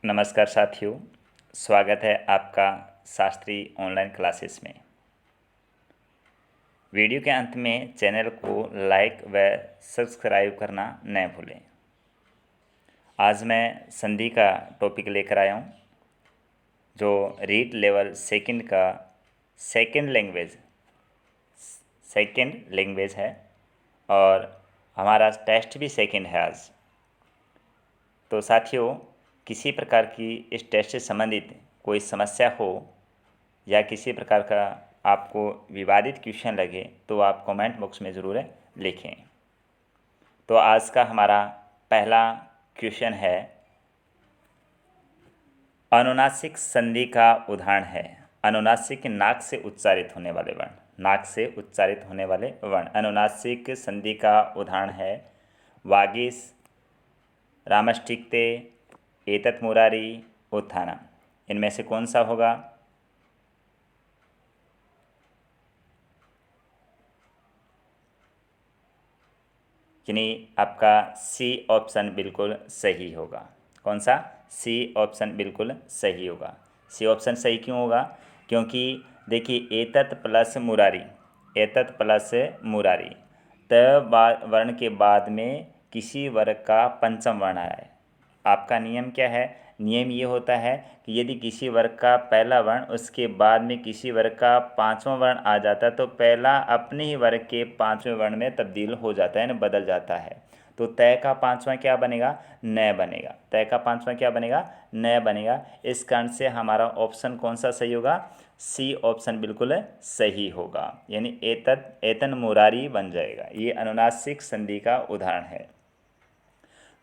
नमस्कार साथियों, स्वागत है आपका शास्त्री ऑनलाइन क्लासेस में। वीडियो के अंत में चैनल को लाइक व सब्सक्राइब करना न भूलें। आज मैं संधि का टॉपिक लेकर आया हूँ, जो रीड लेवल सेकंड का सेकंड लैंग्वेज है और हमारा टेस्ट भी सेकंड है आज। तो साथियों, किसी प्रकार की इस टेस्ट से संबंधित कोई समस्या हो या किसी प्रकार का आपको विवादित क्वेश्चन लगे तो आप कमेंट बॉक्स में ज़रूर लिखें। तो आज का हमारा पहला क्वेश्चन है, अनुनासिक संधि का उदाहरण है। अनुनासिक नाक से उच्चारित होने वाले वर्ण, नाक से उच्चारित होने वाले वर्ण। अनुनासिक संधि का उदाहरण है वागीश, रामष्टिक्ते, एतत् मुरारी, उत्थानम। इनमें से कौन सा होगा? यानी आपका सी ऑप्शन बिल्कुल सही होगा। कौन सा? सी ऑप्शन बिल्कुल सही होगा। सी ऑप्शन सही क्यों होगा? क्योंकि देखिए, एतत् प्लस मुरारी, एतत् प्लस मुरारी, त वर्ण के बाद में किसी वर्ग का पंचम वर्ण आया है। आपका नियम क्या है? नियम ये होता है कि यदि किसी वर्ग का पहला वर्ण उसके बाद में किसी वर्ग का पांचवा वर्ण आ जाता है तो पहला अपने ही वर्ग के पांचवें वर्ण में तब्दील हो जाता है, बदल जाता है। तो तय का पांचवा क्या बनेगा? न बनेगा। तय का पांचवा क्या बनेगा? न बनेगा। इस कारण से हमारा ऑप्शन कौन सा सही होगा? सी ऑप्शन बिल्कुल सही होगा, यानी एतन मुरारी बन जाएगा। ये अनुनासिक संधि का उदाहरण है।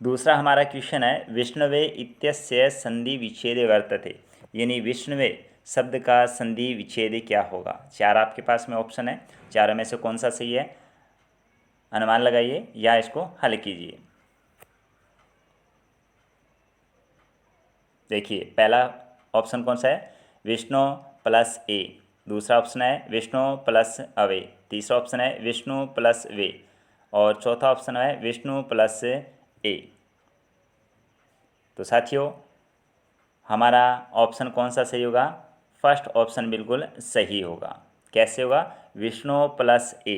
दूसरा हमारा क्वेश्चन है, विष्णवे इत्यस्य संधि विच्छेदे वर्तते। यानी विष्णवे शब्द का संधि विच्छेद क्या होगा? चार आपके पास में ऑप्शन है, चारों में से कौन सा सही है? अनुमान लगाइए या इसको हल कीजिए। देखिए, पहला ऑप्शन कौन सा है? विष्णु प्लस ए। दूसरा ऑप्शन है विष्णु प्लस अवे। तीसरा ऑप्शन है विष्णु प्लस वे। और चौथा ऑप्शन है विष्णु प्लस ए। तो साथियों, हमारा ऑप्शन कौन सा सही होगा? फर्स्ट ऑप्शन बिल्कुल सही होगा। कैसे होगा? विष्णु प्लस ए।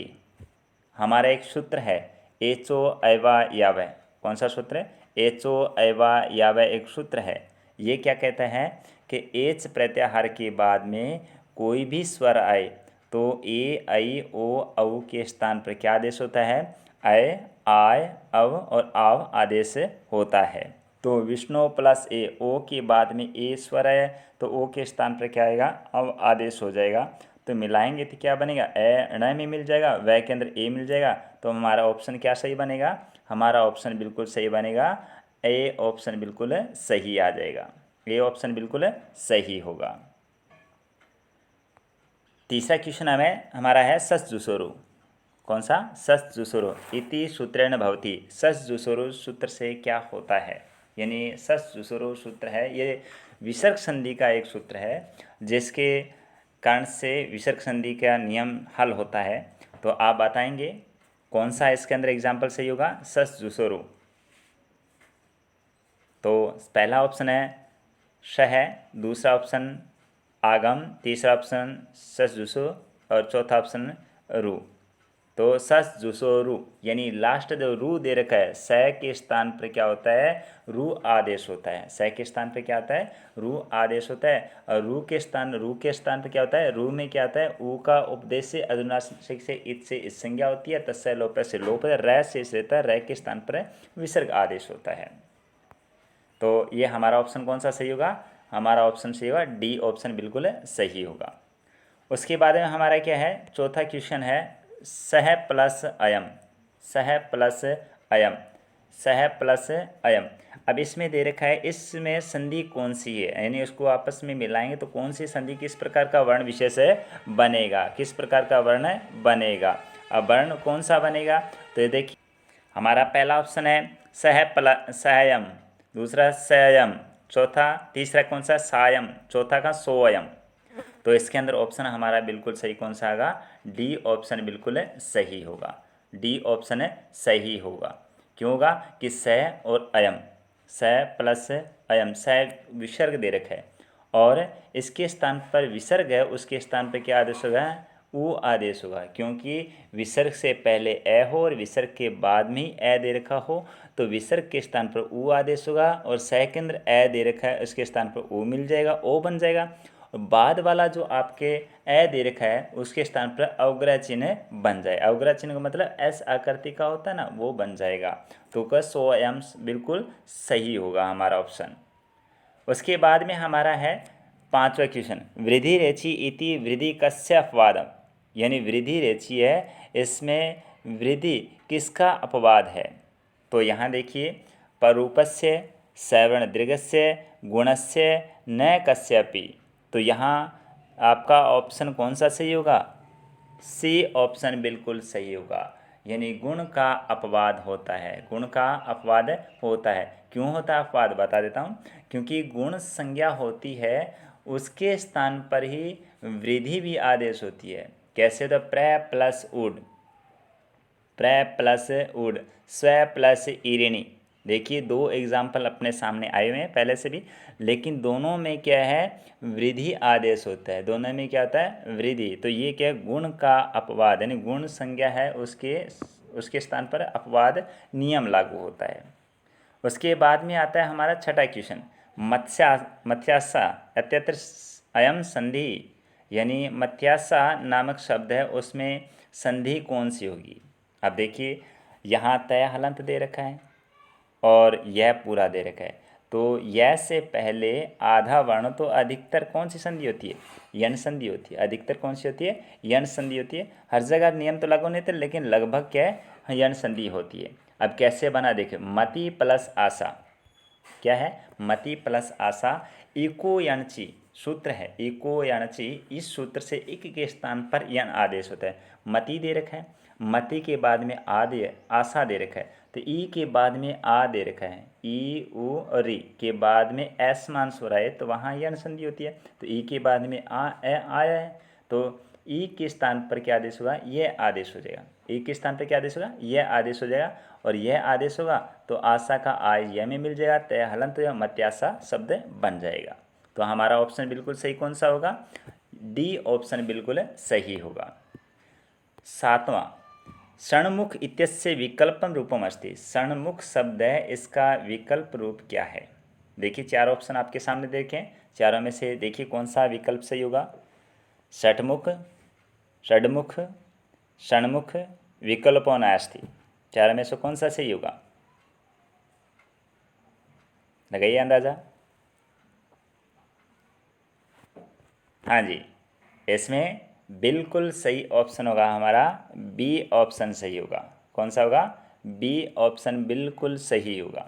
हमारा एक सूत्र है एचो ऐवा यावय। कौन सा सूत्र है? एचो ऐवा यावय एक सूत्र है। ये क्या कहता है कि एच प्रत्याहार के बाद में कोई भी स्वर आए तो ए, ऐ, ओ, औ के स्थान पर क्या आदेश होता है? ऐ, आय, अव और आव आदेश होता है। तो विष्णु प्लस ए, ओ के बाद में ए स्वर है तो ओ के स्थान पर क्या आएगा? अव आदेश हो जाएगा। तो मिलाएंगे तो क्या बनेगा? ए ण में मिल जाएगा, वह के अंदर ए मिल जाएगा। तो हमारा ऑप्शन क्या सही बनेगा? हमारा ऑप्शन बिल्कुल सही बनेगा। ए ऑप्शन बिल्कुल सही आ जाएगा। ए ऑप्शन बिल्कुल सही होगा। तीसरा क्वेश्चन हमारा है सस जुसोरु। कौन सा? सस जुसोरु इति सूत्रेण भवति। सस जुसोरु सूत्र से क्या होता है? यानी सस जुसोरु सूत्र है, ये विसर्ग संधि का एक सूत्र है जिसके कारण से विसर्ग संधि का नियम हल होता है। तो आप बताएंगे कौन सा इसके अंदर एग्जाम्पल सही होगा? सस जुसोरु। तो पहला ऑप्शन है श है, दूसरा ऑप्शन आगम, तीसरा ऑप्शन सस जुसो और चौथा ऑप्शन रू। तो सस जुसो रू, यानी लास्ट जो रू दे रखा है, स के स्थान पर क्या होता है? रू आदेश होता है। स के स्थान पर क्या होता है? रू आदेश होता है। और रू के स्थान पर क्या होता है? रू में क्या होता है? ऊ का उपदेश से अनुनासिक से इत से इस संज्ञा होती है, तस्य लोप से लोप, र से इस रहता है, र के स्थान पर विसर्ग आदेश होता है। तो ये हमारा ऑप्शन कौन सा सही होगा? हमारा ऑप्शन सही होगा डी ऑप्शन बिल्कुल सही होगा। उसके बाद में हमारा क्या है? चौथा क्वेश्चन है सह प्लस अयम। सह प्लस अयम, सह प्लस अयम। अब इसमें दे रखा है, इसमें संधि कौन सी है, यानी उसको आपस में मिलाएंगे तो कौन सी संधि किस प्रकार का वर्ण विशेष बनेगा, किस प्रकार का वर्ण बनेगा। अब वर्ण कौन सा बनेगा? तो ये देखिए, हमारा पहला ऑप्शन है सहयम, दूसरा सयम, चौथा तीसरा कौन सा? सायम, चौथा का सोयम। तो इसके अंदर ऑप्शन हमारा बिल्कुल सही कौन सा आएगा? डी ऑप्शन बिल्कुल सही होगा। डी ऑप्शन सही होगा। क्यों होगा? कि स और अयम, स प्लस अयम स विसर्ग दे रखा है और इसके स्थान पर विसर्ग है, उसके स्थान पर क्या आदेश होगा? उ आदेश होगा, क्योंकि विसर्ग से पहले ए हो और विसर्ग के बाद में ही ए दे रखा हो तो विसर्ग के स्थान पर उ आदेश होगा और सेकंड ए दे रखा है उसके स्थान पर उ मिल जाएगा, ओ बन जाएगा। और बाद वाला जो आपके ए दे रखा है उसके स्थान पर अवग्रह चिन्ह बन जाए। अवग्रह चिन्ह का मतलब एस आकृति का होता है ना, वो बन जाएगा। तो का सो एम बिल्कुल सही होगा हमारा ऑप्शन। उसके बाद में हमारा है 5वां क्वेश्चन, वृद्धि रेचि इति वृद्धि कस्य अपवादम, यानी वृद्धि रेचि है, इसमें वृद्धि किसका अपवाद है? तो यहाँ देखिए, परूपस्य सवर्ण दीर्घस्य गुणस्य न कस्यपि। तो यहाँ आपका ऑप्शन कौन सा सही होगा? सी ऑप्शन बिल्कुल सही होगा, यानी गुण का अपवाद होता है। गुण का अपवाद होता है। क्यों होता है अपवाद? बता देता हूँ। क्योंकि गुण संज्ञा होती है उसके स्थान पर ही वृद्धि भी आदेश होती है। कैसे? तो प्र प्लस उड, प्र प्लस उड, स्व प्लस ईरिणी। देखिए दो एग्जाम्पल अपने सामने आए हुए हैं पहले से भी, लेकिन दोनों में क्या है? वृद्धि आदेश होता है। दोनों में क्या होता है? वृद्धि। तो ये क्या है? गुण का अपवाद, यानी गुण संज्ञा है उसके स्थान पर अपवाद नियम लागू होता है। उसके बाद में आता है हमारा 6वां क्वेश्चन, मत्स्यासा अत्यत्र अयम संधि, यानी मत्स्यासा नामक शब्द है उसमें संधि कौन सी होगी? अब देखिए यहाँ तय हलंत दे रखा है और यह पूरा दे रखा है। तो यह से पहले आधा वर्ण तो अधिकतर कौन सी संधि होती है? यण संधि होती है। अधिकतर कौन सी होती है? यण संधि होती है। हर जगह नियम तो लागू नहीं थे, लेकिन लगभग क्या है? यण संधि होती है। अब कैसे बना देखिए, मति प्लस आशा, क्या है? मति प्लस आशा, इको यणची सूत्र है। इको यणची, इस सूत्र से इक के स्थान पर यण आदेश होता है। मति दे रखा है, मति के बाद में आशा दे रखा है, तो ई के बाद में आ दे रखा है, ई उ और री के बाद में एस मांस हो रहा है तो वहाँ यण संधि होती है। तो ई के बाद में आया है तो ई के स्थान पर क्या आदेश होगा? यह आदेश हो जाएगा। ई के स्थान पर क्या आदेश होगा? यह आदेश हो जाएगा और यह आदेश होगा तो आशा का आय यह में मिल जाएगा, तय हलंत या मत्याशा शब्द बन जाएगा। तो हमारा ऑप्शन बिल्कुल सही कौन सा होगा? डी ऑप्शन बिल्कुल सही होगा। 7वां, षण्मुख इत्यस्य विकल्पम रूपम अस्ति। षण्मुख शब्द है, इसका विकल्प रूप क्या है? देखिए चार ऑप्शन आपके सामने देखें, चारों में से देखिए कौन सा विकल्प सही होगा? षट्मुख, षड्मुख, षण्मुख, विकल्पो नास्ति। चारों में से कौन सा सही होगा? लगाइए अंदाजा। हाँ जी, इसमें बिल्कुल सही ऑप्शन होगा हमारा बी ऑप्शन सही होगा। कौन सा होगा? बी ऑप्शन बिल्कुल सही होगा।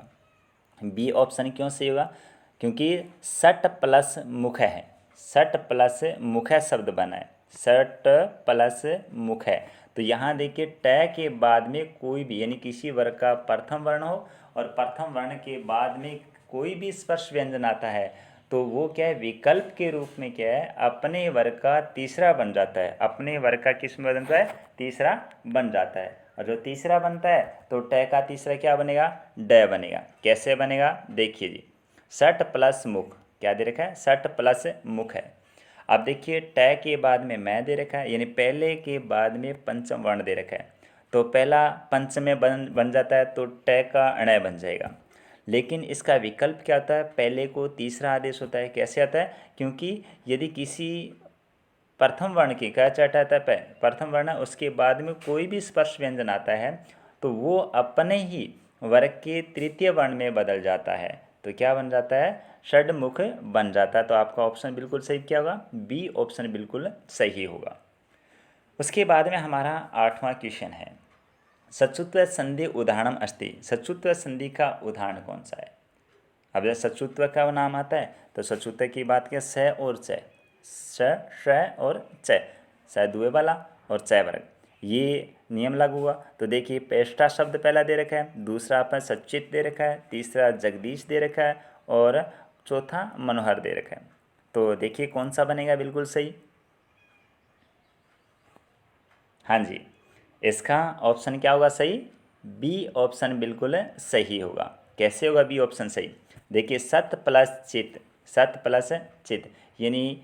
बी ऑप्शन क्यों सही होगा? क्योंकि सट प्लस मुख है, सट प्लस मुख है शब्द बना है, सट प्लस मुख है। तो यहाँ देखिए ट के बाद में कोई भी, यानी किसी वर्ग का प्रथम वर्ण हो और प्रथम वर्ण के बाद में कोई भी स्पर्श व्यंजन आता है तो वो क्या है? विकल्प के रूप में क्या है? अपने वर्ग का तीसरा बन जाता है। अपने वर्ग का किस में बनता है? तीसरा बन जाता है। और जो तीसरा बनता है तो ट का तीसरा क्या बनेगा? ड बनेगा। कैसे बनेगा? देखिए जी, सट प्लस मुख क्या दे रखा है? सट प्लस मुख है। अब देखिए ट के बाद में मैं दे रखा है, यानी पहले के बाद में पंचम वर्ण दे रखा है तो पहला पंच में बन जाता है तो ट का अणय बन जाएगा। लेकिन इसका विकल्प क्या होता है? पहले को तीसरा आदेश होता है। कैसे आता है? क्योंकि यदि किसी प्रथम वर्ण की क्या चट आता है? प्रथम वर्ण, उसके बाद में कोई भी स्पर्श व्यंजन आता है तो वो अपने ही वर्ग के तृतीय वर्ण में बदल जाता है। तो क्या बन जाता है? षड्मुख बन जाता है। तो आपका ऑप्शन बिल्कुल सही क्या होगा? बी ऑप्शन बिल्कुल सही होगा। उसके बाद में हमारा 8वां क्वेश्चन है, सचुत्व संधि उदाहरणम अस्ति। सचुत्व संधि का उदाहरण कौन सा है? अब जब सचुत्व का नाम आता है तो सचुत्व की बात करें, स और च, श और च, स दुए वाला और च वर्ग, ये नियम लागू हुआ। तो देखिए पेष्टा शब्द पहला दे रखा है, दूसरा आपने सचित दे रखा है, तीसरा जगदीश दे रखा है और चौथा मनोहर दे रखा है। तो देखिए कौन सा बनेगा बिल्कुल सही? हाँ जी, इसका ऑप्शन क्या होगा सही? बी ऑप्शन बिल्कुल सही होगा। कैसे होगा बी ऑप्शन सही? देखिए सत प्लस चित, सत प्लस चित, यानी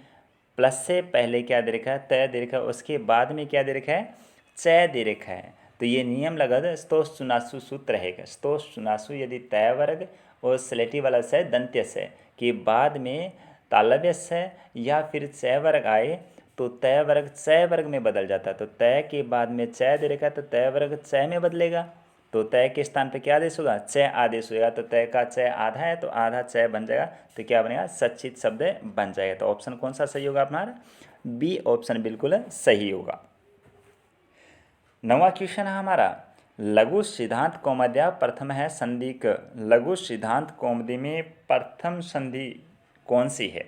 प्लस से पहले क्या दे रखा है, त दे रखा है, उसके बाद में क्या दे रखा है, च दे रखा है। तो ये नियम लगा दो, स्तोष चुनासु सूत्र रहेगा। स्तोष चुनासु यदि तय वर्ग और स्लेटी वाला से दंत्य से के बाद में तालव्य से या फिर च वर्ग आए तो तय वर्ग च वर्ग में बदल जाता है। तो तय के बाद में च दे रखा है तो तय वर्ग च में बदलेगा। तो तय के स्थान पे क्या आदेश होगा, च आदेश होगा। तो तय का च आधा है तो आधा च बन जाएगा, तो क्या बनेगा, सच्चित शब्द बन जाएगा। तो ऑप्शन कौन सा सही होगा अपना, बी ऑप्शन बिल्कुल सही होगा। 9वां क्वेश्चन है हमारा, लघु सिद्धांत कौमुद्या प्रथम है संधि क। लघु सिद्धांत कौमुदी में प्रथम संधि कौन सी है,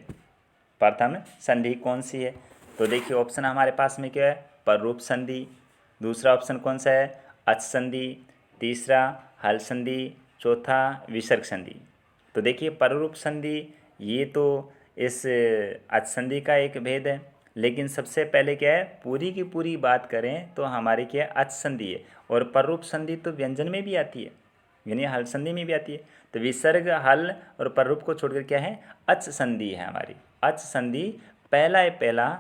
प्रथम संधि कौन सी है। तो देखिए ऑप्शन हमारे पास में क्या है, पररूप संधि, दूसरा ऑप्शन कौन सा है, अच संधि, तीसरा हल संधि, चौथा विसर्ग संधि। तो देखिए पररूप संधि ये तो इस अच संधि का एक भेद है, लेकिन सबसे पहले क्या है, पूरी की पूरी बात करें तो हमारी क्या है, अच संधि है। और पररूप संधि तो व्यंजन में भी आती है, यानी हल संधि में भी आती है। तो विसर्ग हल और पररूप को छोड़कर क्या है, अच संधि है हमारी। अच संधि पहला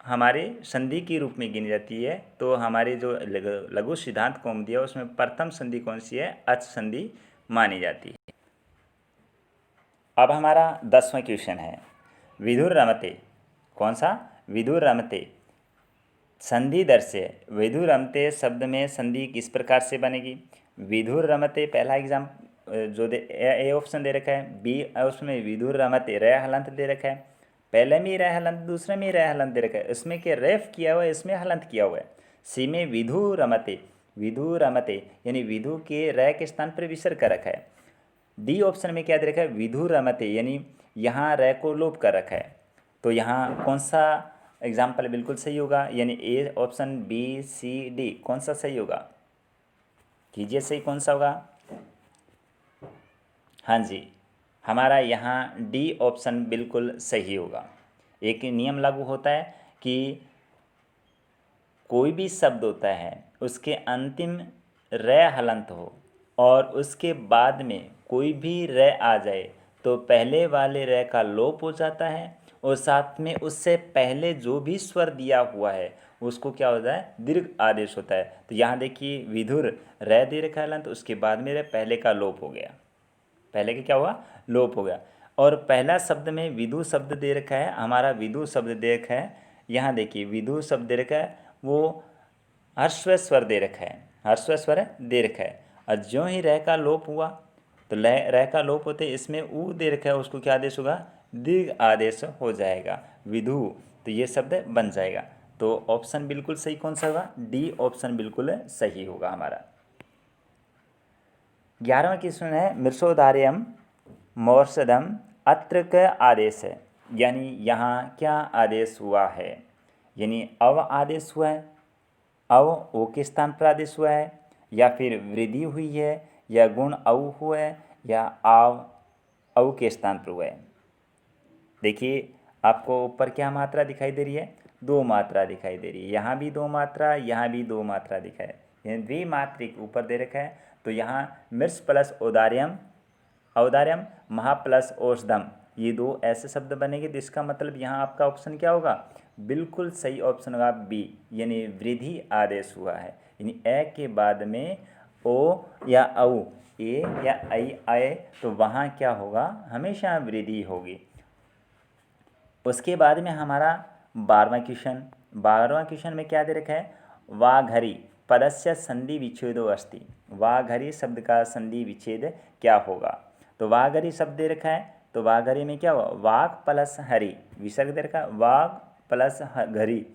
हमारे संधि के रूप में गिनी जाती है। तो हमारे जो लघु सिद्धांत कौमुदी है उसमें प्रथम संधि कौन सी है, अच संधि मानी जाती है। अब हमारा 10वां क्वेश्चन है, विधुर रमते, कौन सा, विधुर रमते संधि दर्शय। विधुर रमते शब्द में संधि किस प्रकार से बनेगी। विधुर रमते पहला एग्जाम जो ए ऑप्शन दे रखा है, बी ऑप्शन में विधुर रमते रे हलंत दे रखा है, पहले में रे हलंत, दूसरे में रे हलंत दे रखा है, इसमें क्या रेफ किया हुआ है, इसमें हलंत किया हुआ है। सी में विधु रमते, विधु रमते यानी विधु के रे के स्थान पर विसर्ग कर रखा है। डी ऑप्शन में क्या दे रखा है, विधु रमते यानी यहाँ रे को लोप कर रखा है। तो यहाँ कौन सा एग्जाम्पल बिल्कुल सही होगा, यानी A option B C D कौन सा सही होगा, कीजिए सही कौन सा होगा। हाँ जी, हमारा यहाँ डी ऑप्शन बिल्कुल सही होगा। एक नियम लागू होता है कि कोई भी शब्द होता है उसके अंतिम रे हलंत हो और उसके बाद में कोई भी रे आ जाए तो पहले वाले रे का लोप हो जाता है, और साथ में उससे पहले जो भी स्वर दिया हुआ है उसको क्या होता है, दीर्घ आदेश होता है। तो यहाँ देखिए विधुर रे दे रखा है हलंत, उसके बाद में रे पहले का लोप हो गया, पहले का क्या हुआ, लोप हो गया। और पहला शब्द में विदु शब्द दे रखा है, हमारा विदु शब्द दे रखा है। यहाँ देखिए विदु शब्द दे रखा है, वो हर्स्व स्वर दे रखा है, हर्स्व स्वर दे रखा है। और ज्यों ही रह का लोप हुआ तो रह का लोप होते इसमें ऊ दे रखा है, उसको क्या आदेश होगा, दीर्घ आदेश हो जाएगा, विधु। तो ये शब्द बन जाएगा। तो ऑप्शन बिल्कुल सही कौन सा होगा, डी ऑप्शन बिल्कुल सही होगा हमारा। 11वां क्वेश्चन है, मृषोदार्यम मोर्शदम अत्र का आदेश है, यानी यहाँ क्या आदेश हुआ है, यानी अव आदेश हुआ है, अव ओ के स्थान पर आदेश हुआ है, या फिर वृद्धि हुई है, या गुण अव हुआ है, या आव अव के स्थान पर हुआ है। देखिए आपको ऊपर क्या मात्रा दिखाई दे रही है, दो मात्रा दिखाई दे रही है, यहाँ भी दो मात्रा, यहाँ भी दो मात्रा दिखाई, यानी द्विमात्रिक ऊपर दे रखा है। तो यहाँ मृष प्लस औदार्यम, औदार्यम महा प्लस औषधम, ये दो ऐसे शब्द बनेंगे। तो इसका मतलब यहाँ आपका ऑप्शन क्या होगा, बिल्कुल सही ऑप्शन होगा बी, यानी वृद्धि आदेश हुआ है, यानी ए के बाद में ओ या औ, ए या आई आए तो वहाँ क्या होगा, हमेशा वृद्धि होगी। उसके बाद में हमारा 12वां क्वेश्चन, 12वां क्वेश्चन में क्या दे रखा है, वाघरी पदस्य संधि विच्छेदो अस्ति। वाघरी शब्द का संधि विच्छेद क्या होगा। तो वाघरी शब्द दे रखा है, तो वाघरी में क्या हुआ, वाघ प्लस हरि, विसर्ग दे रखा है, वाघ प्लस घरी।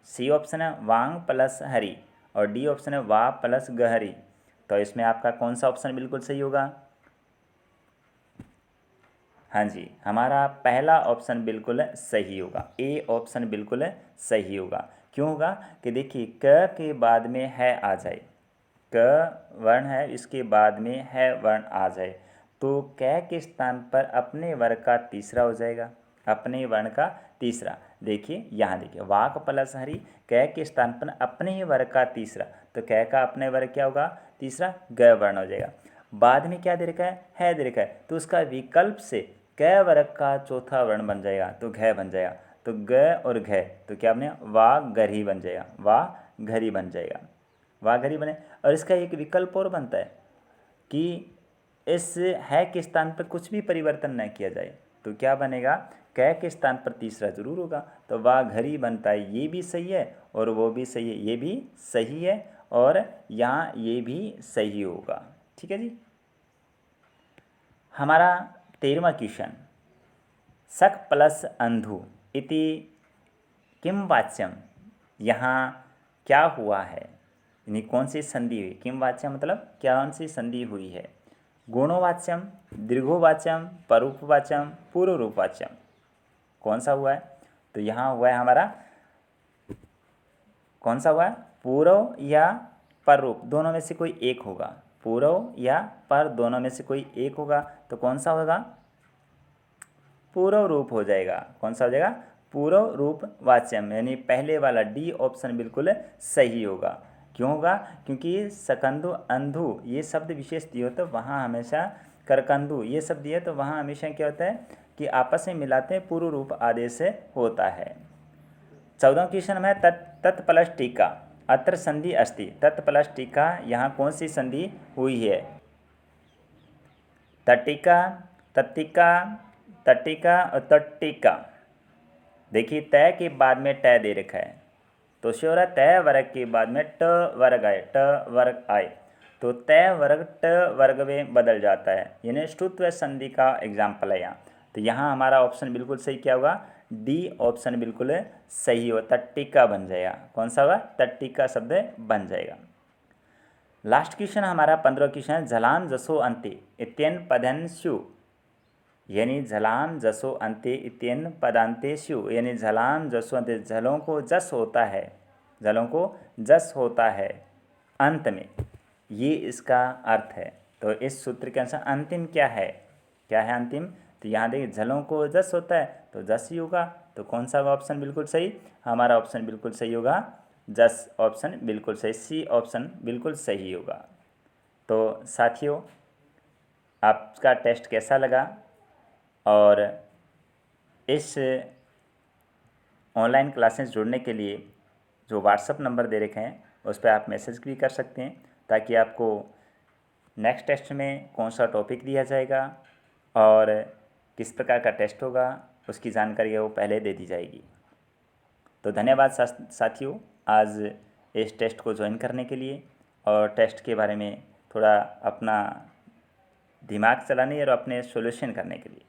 सी ऑप्शन है वांग प्लस हरि, और डी ऑप्शन है वा प्लस गहरी। तो इसमें आपका कौन सा ऑप्शन बिल्कुल सही होगा। हाँ जी, हमारा पहला ऑप्शन बिल्कुल सही होगा, ए ऑप्शन बिल्कुल सही होगा। क्यों होगा कि देखिए क के बाद में है आ जाए, क वर्ण है, इसके बाद में है वर्ण आ जाए तो क के स्थान पर अपने वर्ग का तीसरा हो जाएगा, अपने वर्ण का तीसरा। देखिए यहाँ देखिए वाक प्लस हरि, क के स्थान पर अपने ही वर्ग का तीसरा, तो क का अपने वर्ग क्या होगा, तीसरा ग वर्ण हो जाएगा। बाद में क्या दे रखा है दे रखा है, तो उसका विकल्प से क वर्ग का चौथा वर्ण बन जाएगा, तो घ बन जाएगा। तो ग और घ तो क्या बने, वा घरी बन जाएगा, वा घरी बन जाएगा, वा घरी बने। और इसका एक विकल्प और बनता है कि इस है के स्थान पर कुछ भी परिवर्तन न किया जाए, तो क्या बनेगा, क के स्थान पर तीसरा जरूर होगा, तो वा घरी बनता है। ये भी सही है और वो भी सही है, ये भी सही है और यहाँ ये भी सही होगा। ठीक है जी। हमारा 13वां क्वेश्चन, सक प्लस अंधु इति किम वाच्यम, यहाँ क्या हुआ है, यानी कौन सी संधि हुई, किम वाच्यम मतलब कौन सी संधि हुई है। गुणोवाच्यम, दीर्घोवाच्यम, परूपवाच्यम, पूर्व रूपवाच्यम, कौन सा हुआ है, तो यहाँ हुआ है हमारा, कौन सा हुआ है, पूर्व या पररूप, दोनों में से कोई एक होगा, पूर्व या पर दोनों में से कोई एक होगा, तो कौन सा होगा, पूर्व रूप हो जाएगा। कौन सा हो जाएगा, पूर्व रूप वाच्यम, यानी पहले वाला डी ऑप्शन बिल्कुल सही होगा। क्यों होगा, क्योंकि सकंदु अंधु ये शब्द विशेष दिए होते, वहाँ हमेशा करकंदु ये शब्द दिए, तो वहाँ हमेशा क्या होता है कि आपस में मिलाते हैं, पूर्व रूप आदेश से होता है। 14वां क्वेश्चन में तत् प्लस टीका अत्र संधि अस्ति, तत् प्लस टीका यहाँ कौन सी संधि हुई है, तटिका, तट्टिका, तट्टिका और तट्टिका। देखिए तय के बाद में ट दे रखा है, तो श्योर है तय वर्ग के बाद में ट वर्ग आए, ट वर्ग आए, तो तय वर्ग ट वर्ग में बदल जाता है, यानी ष्टुत्व संधि का एग्जाम्पल है यहाँ। तो यहाँ हमारा ऑप्शन बिल्कुल सही क्या होगा, डी ऑप्शन बिल्कुल सही हो, तट्टिका बन जाएगा। कौन सा होगा, तट्टिका शब्द बन जाएगा। लास्ट क्वेश्चन हमारा 15वां क्वेश्चन है, झलाम जसो अंते इत्यन पदंशु, यानी झलाम जसो अंते इत्यन पदांतेषु, यानी झलाम जसो अंते, झलों को जस होता है, झलों को जस होता है अंत में, ये इसका अर्थ है। तो इस सूत्र के अनुसार अंतिम क्या है, क्या है अंतिम, तो यहाँ देखिए झलों को जस होता है तो जस ही होगा, तो कौन सा ऑप्शन बिल्कुल सही, हमारा ऑप्शन बिल्कुल सही होगा, जस ऑप्शन बिल्कुल सही, सी ऑप्शन बिल्कुल सही होगा। तो साथियों आपका टेस्ट कैसा लगा, और इस ऑनलाइन क्लासेस जुड़ने के लिए जो व्हाट्सअप नंबर दे रखे हैं उस पर आप मैसेज भी कर सकते हैं, ताकि आपको नेक्स्ट टेस्ट में कौन सा टॉपिक दिया जाएगा और किस प्रकार का टेस्ट होगा उसकी जानकारी वो पहले दे दी जाएगी। तो धन्यवाद साथियों आज इस टेस्ट को ज्वाइन करने के लिए और टेस्ट के बारे में थोड़ा अपना दिमाग चलाने और अपने सॉल्यूशन करने के लिए।